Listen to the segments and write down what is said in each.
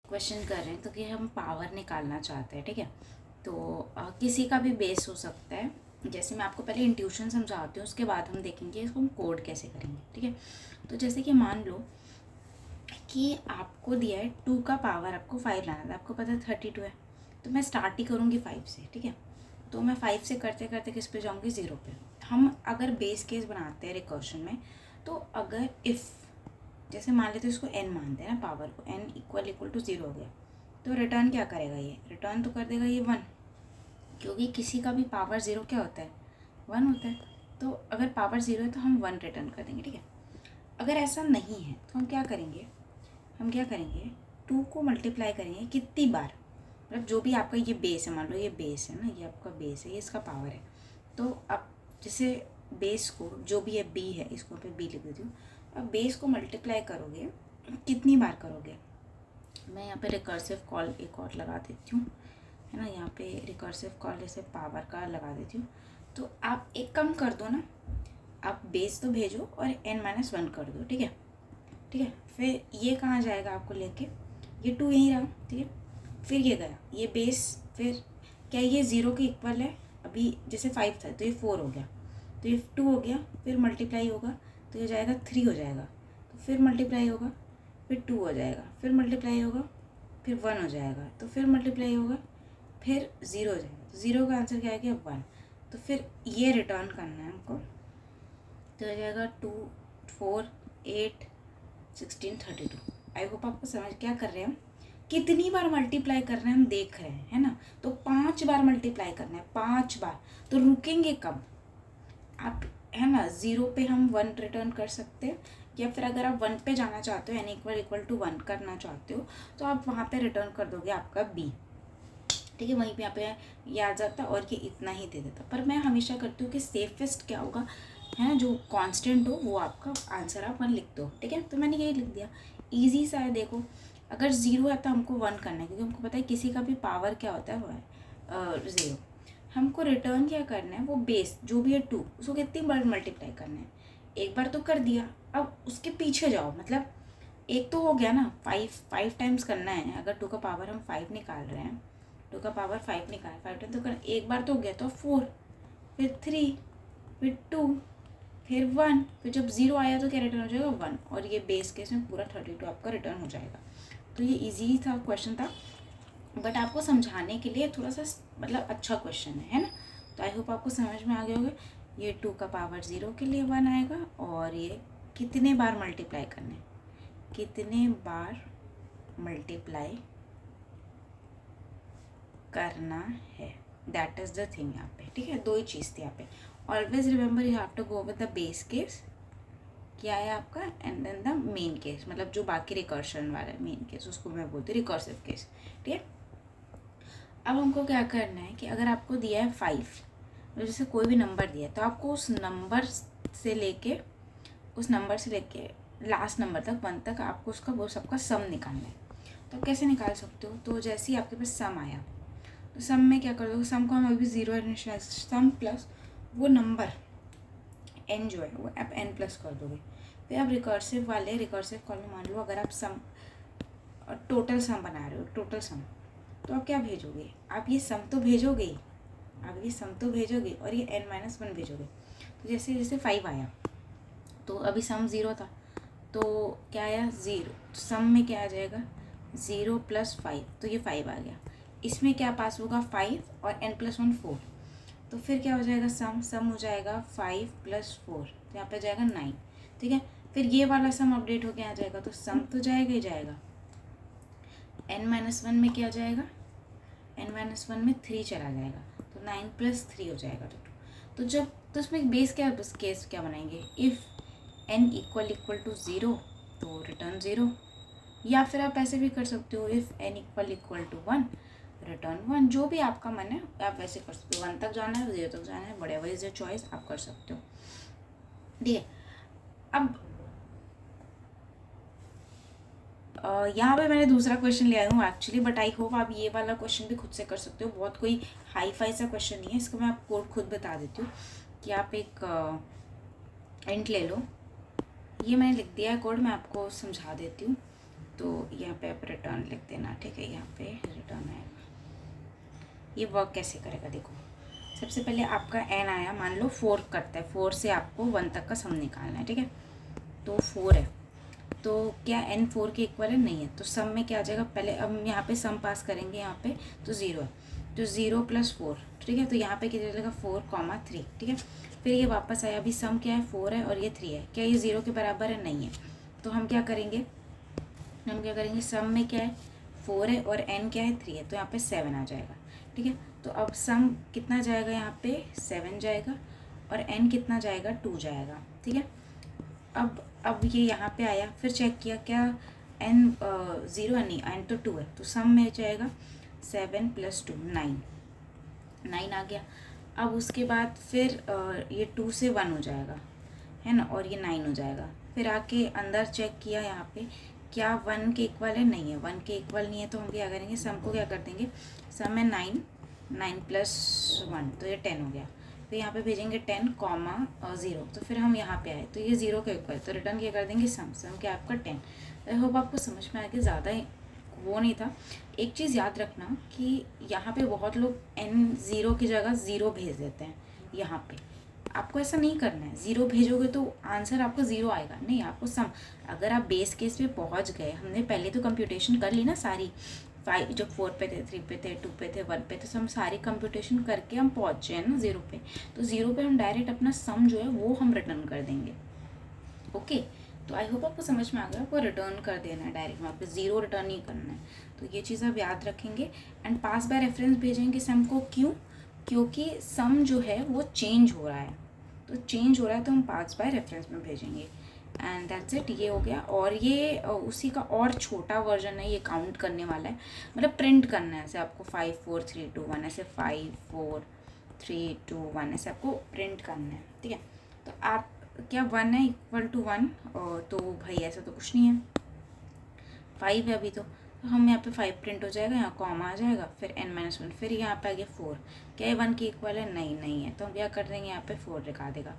Question कर रहे हैं तो कि हम पावर निकालना चाहते हैं, ठीक है। तो किसी का भी बेस हो सकता है। जैसे मैं आपको पहले इंट्यूशन समझाती हूँ, उसके बाद हम देखेंगे इसको हम कोड कैसे करेंगे, ठीक है। तो जैसे कि मान लो कि आपको दिया है 2 का पावर, आपको 5 लाना था, आपको पता है 32 है, तो मैं स्टार्ट ही करूँगी 5 से, ठीक है। तो मैं 5 से करते करते किस पे जाऊँगी, 0 पे। हम अगर बेस केस बनाते हैं रिकर्शन में, तो अगर इफ़ जैसे मान लेते हैं इसको n मानते हैं ना, पावर को n इक्वल टू 0 हो गया, तो रिटर्न क्या करेगा, ये रिटर्न तो कर देगा ये 1, क्योंकि किसी का भी पावर 0 क्या होता है, 1 होता है। तो अगर पावर 0 है तो हम 1 रिटर्न कर देंगे, ठीक है। अगर ऐसा नहीं है तो हम क्या करेंगे, 2 को मल्टीप्लाई करेंगे कितनी बार, मतलब जो भी आपका ये बेस है, मान लो ये बेस है ना, ये आपका बेस है, ये इसका पावर है। तो अब जैसे बेस को, जो भी है b है, इसको पे b लिख देती हूँ। अब बेस को मल्टीप्लाई करोगे कितनी बार करोगे, मैं यहाँ पे रिकर्सिव कॉल एक और लगा देती हूँ, है ना। यहाँ पे रिकर्सिव कॉल जैसे पावर का लगा देती हूँ। तो आप एक कम कर दो ना, आप बेस तो भेजो और n-1 कर दो, ठीक है, ठीक है। फिर ये कहाँ जाएगा आपको लेके, ये 2 यहीं रहा, ठीक है। फिर ये गया, ये बेस, फिर क्या ये 0 के इक्वल है, अभी जैसे 5 था तो ये 4 हो गया, तो ये 2 हो गया, फिर मल्टीप्लाई होगा तो ये जाएगा 3 हो जाएगा, तो फिर मल्टीप्लाई होगा, फिर 2 हो जाएगा, फिर मल्टीप्लाई होगा, फिर 1 हो जाएगा, तो फिर मल्टीप्लाई होगा, फिर 0 हो जाएगा। तो 0 का आंसर क्या है, 1। तो फिर ये रिटर्न करना है हमको, तो हो जाएगा 2, 4, 8, 16, 32। आई होप आपको समझ क्या कर रहे हैं हम, कितनी बार मल्टीप्लाई कर रहे हैं हम देख रहे हैं, है ना। तो 5 बार मल्टीप्लाई करना है, 5 बार। तो रुकेंगे कब आप, है ना। 0 पे हम 1 रिटर्न कर सकते हैं, या फिर अगर आप 1 पे जाना चाहते हो, n इक्वल टू 1 करना चाहते हो, तो आप वहाँ पे रिटर्न कर दोगे आपका b, ठीक है। वहीं पे यहाँ पे ये आ जाता और ये इतना ही दे देता। पर मैं हमेशा करती हूँ कि सेफेस्ट क्या होगा, है ना, जो कांस्टेंट हो वो आपका आंसर आप 1 लिख दो, ठीक है। तो मैंने यही लिख दिया, ईजी सा है। देखो अगर 0 है तो हमको 1 करना है, क्योंकि हमको पता है किसी का भी पावर क्या होता है, वो है 0। हमको रिटर्न क्या करना है, वो बेस जो भी है 2, उसको कितनी बार मल्टीप्लाई करना है, एक बार तो कर दिया। अब उसके पीछे जाओ, मतलब एक तो हो गया ना, 5 टाइम्स करना है। अगर 2 का पावर हम 5 निकाल रहे हैं, 2 का पावर 5 निकाल, 5 टाइम तो करना, एक बार तो हो गया, तो 4, फिर 3, फिर 2, फिर 1, फिर जब 0 आया तो क्या रिटर्न हो जाएगा, 1, और ये बेस केस में पूरा 32 आपका रिटर्न हो जाएगा। तो ये इजी था क्वेश्चन था, बट आपको समझाने के लिए थोड़ा सा मतलब अच्छा क्वेश्चन है ना। तो आई होप आपको समझ में आ गया होगा। ये 2 का पावर 0 के लिए 1 आएगा, और ये कितने बार मल्टीप्लाई करना है, कितने बार मल्टीप्लाई करना है, दैट इज़ द थिंग यहाँ पे, ठीक है। 2 ही चीज़ थी यहाँ पे। Always remember you have to go with the base case, क्या है आपका, and then the main case, मतलब जो बाकी रिकर्शन वाला है मेन केस, उसको मैं बोलती हूँ रिकर्सिव केस, ठीक है। अब हमको क्या करना है कि अगर आपको दिया है 5, जैसे कोई भी नंबर दिया है, तो आपको उस नंबर से लेके लास्ट नंबर तक 1 तक आपको उसका वो सबका सम निकालना है। तो आप कैसे निकाल सकते हो, तो जैसे ही आपके पास सम आया, तो सम में क्या कर दो, सम को हम अभी 0 इनिशियलाइज, सम प्लस वो नंबर n जो है वो आप n प्लस कर दोगे। फिर आप रिकर्सिव कॉल में मान लो अगर आप सम टोटल सम बना रहे हो, टोटल सम, तो आप क्या भेजोगे, आप ये सम तो भेजोगे ही, और ये n-1 भेजोगे। तो जैसे जैसे 5 आया, तो अभी सम 0 था, तो क्या आया 0, तो सम में क्या आ जाएगा 0 + 5, तो ये 5 आ गया। इसमें क्या पास होगा 5, और n+1 4, तो फिर क्या हो जाएगा, सम हो जाएगा 5 + 4, तो यहाँ पे जाएगा 9, ठीक है। फिर ये वाला सम अपडेट होके आ जाएगा, तो सम तो जाएगा ही जाएगा। n-1 में क्या जाएगा, n-1 में 3 चला जाएगा, तो 9 + 3 हो जाएगा। तो जब तो उसमें बेस क्या, बस केस क्या बनाएंगे, इफ़ n इक्वल टू 0 तो रिटर्न 0, या फिर आप ऐसे भी कर सकते हो, if n equal to 1 return 1, जो भी आपका मन है आप वैसे कर सकते हो। 1 तक जाना है, 0 तक जाना है, व्हाटएवर इज योर चॉइस, आप कर सकते हो, ठीक है। अब यहाँ पे मैंने दूसरा क्वेश्चन ले आई हूँ एक्चुअली, बट आई होप आप ये वाला क्वेश्चन भी खुद से कर सकते हो। बहुत कोई हाई फाई सा क्वेश्चन नहीं है, इसको मैं आपको कोड खुद बता देती हूँ कि आप एक इंट ले लो, ये मैंने लिख दिया है कोड, मैं आपको समझा देती हूँ। तो यहाँ पे आप रिटर्न लिख देना, ठीक है, यहाँ पे रिटर्न आएगा। ये वर्क कैसे करेगा देखो, सबसे पहले आपका n आया, मान लो 4 करता है, 4 से आपको 1 तक का सम निकालना है, ठीक है। तो 4 है, तो क्या n 4 के इक्वल है? नहीं है। तो सम में क्या आ जाएगा, पहले अब यहाँ पे सम पास करेंगे, यहाँ पे तो 0 है, तो 0 + 4, ठीक है। तो यहाँ पे कितना चलेगा 4, 3, ठीक है। फिर ये वापस आया, अभी सम क्या है 4 है और ये 3 है, क्या ये 0 के बराबर है? नहीं है। तो हम क्या करेंगे, सम में क्या है 4 है और n क्या है 3 है, तो यहाँ पे 7 आ जाएगा, ठीक है। तो अब सम कितना जाएगा, यहाँ पे 7 जाएगा और n कितना जाएगा 2 जाएगा, ठीक है। अब ये यहाँ पे आया, फिर चेक किया क्या n 0 है, नहीं n तो 2 है, तो सम में जाएगा 7 + 2 9 आ गया। अब उसके बाद फिर ये 2 से 1 हो जाएगा, है ना, और ये 9 हो जाएगा। फिर आके अंदर चेक किया, यहाँ पे क्या 1 के इक्वल है? नहीं है, 1 के इक्वल नहीं है। तो हम क्या करेंगे, सम को क्या कर देंगे, सम है 9 + 1, तो ये 10 हो गया। तो यहाँ पे भेजेंगे 10, 0, तो फिर हम यहाँ पे आए, तो ये 0 के इक्वल, तो रिटर्न क्या कर देंगे, सम क्या आपका 10। आई होप आपको समझ में आ गया, ज़्यादा वो नहीं था। एक चीज़ याद रखना कि यहाँ पे बहुत लोग n 0 की जगह 0 भेज देते हैं, यहाँ पे आपको ऐसा नहीं करना है। 0 भेजोगे तो आंसर आपको 0 आएगा, नहीं, आपको सम, अगर आप बेस केस पे पहुँच गए, हमने पहले तो कंप्यूटेशन कर ली ना सारी, 5 जब 4 पे थे, 3 पे थे, 2 पे थे, 1 पे थे, तो हम सारी कंप्यूटेशन करके हम पहुँचे हैं ना 0 पे। तो 0 पे हम डायरेक्ट अपना सम जो है वो हम रिटर्न कर देंगे। ओके, तो आई होप आपको समझ में आ गया, आपको रिटर्न कर देना है डायरेक्ट, वहाँ पे 0 रिटर्न नहीं करना है। तो ये चीज़ आप याद रखेंगे। एंड पास बाय रेफरेंस भेजेंगे सम को, क्यों? क्योंकि सम जो है वो चेंज हो रहा है, तो चेंज हो रहा है तो हम पास बाय रेफरेंस में भेजेंगे। एंड दैट्स इट, ये हो गया। और ये उसी का और छोटा वर्जन है, ये काउंट करने वाला है, मतलब प्रिंट करना है, ऐसे आपको 5 4 3 2 1, ऐसे 5 4 3 2 1 ऐसे आपको प्रिंट करना है, ठीक है। तो आप क्या 1 है = 1, तो भाई ऐसा तो कुछ नहीं है, 5 है अभी, तो हम यहाँ पे 5 प्रिंट हो जाएगा, यहाँ कॉमा आ जाएगा, फिर n-1, फिर यहाँ पे आ गया 4, क्या ये 1 के इक्वल है? नहीं है। तो हम क्या कर देंगे, यहाँ पे 4 दिखा देगा,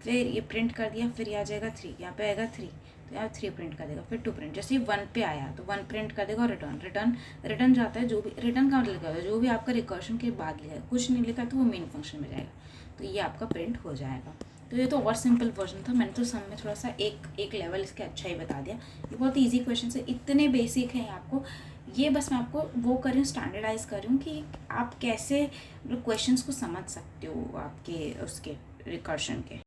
फिर ये प्रिंट कर दिया, फिर ये आ जाएगा 3, यहाँ पे आएगा 3, तो यहाँ 3 प्रिंट कर देगा, फिर 2 प्रिंट, जैसे ही 1 पे आया तो 1 प्रिंट कर देगा और रिटर्न जाता है। जो भी रिटर्न का मतलब है, जो भी आपका रिकर्शन के बाद लिखा है, कुछ नहीं लिखा तो वो मेन फंक्शन में जाएगा, तो ये आपका प्रिंट हो जाएगा। तो ये तो और सिंपल वर्जन था, मैंने तो सम में थोड़ा सा एक लेवल इसके अच्छा ही बता दिया। ये बहुत इजी क्वेश्चन है, इतने बेसिक हैं आपको, ये बस मैं आपको वो कर रही हूँ, स्टैंडर्डाइज कर रही हूँ कि आप कैसे मतलब क्वेश्चंस को समझ सकते हो आपके उसके रिकर्शन के।